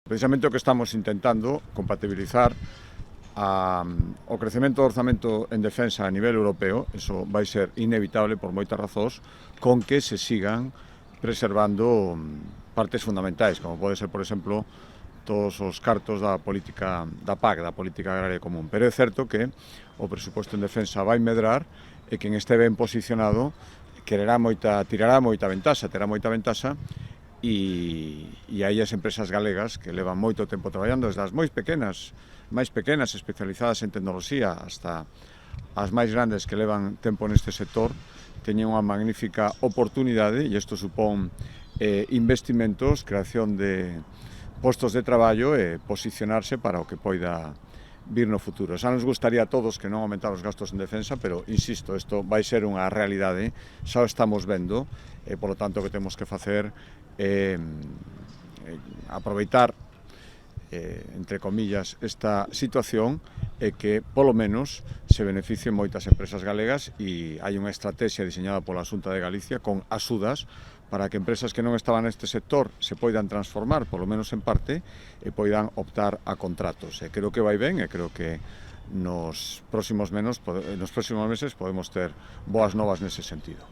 Precisamente o que estamos intentando compatibilizar o crecemento do orzamento en defensa a nivel europeo, eso vai ser inevitable por moitas razóns, con que se sigan preservando partes fundamentais, como pode ser, por exemplo, todos os cartos da política da PAC, da Política Agraria Común. Pero é certo que o presuposto en defensa vai medrar e quen este ben posicionado tirará moita ventaxa, terá moita ventaxa. E aí as empresas galegas que levan moito tempo traballando, desde as máis pequenas especializadas en tecnoloxía hasta as máis grandes que levan tempo neste sector, teñen unha magnífica oportunidade e isto supón investimentos, creación de postos de traballo e posicionarse para o que poida vir no futuro. Xa nos gustaría a todos que non aumentar os gastos en defensa, pero, insisto, isto vai ser unha realidade, xa o estamos vendo, e, polo tanto, o que temos que facer é aproveitar, entre comillas, esta situación e que, polo menos, se beneficien moitas empresas galegas e hai unha estrategia diseñada pola Xunta de Galicia con axudas para que empresas que non estaban neste sector se poidan transformar, polo menos en parte, e poidan optar a contratos. E creo que vai ben e creo que nos próximos meses podemos ter boas novas nese sentido.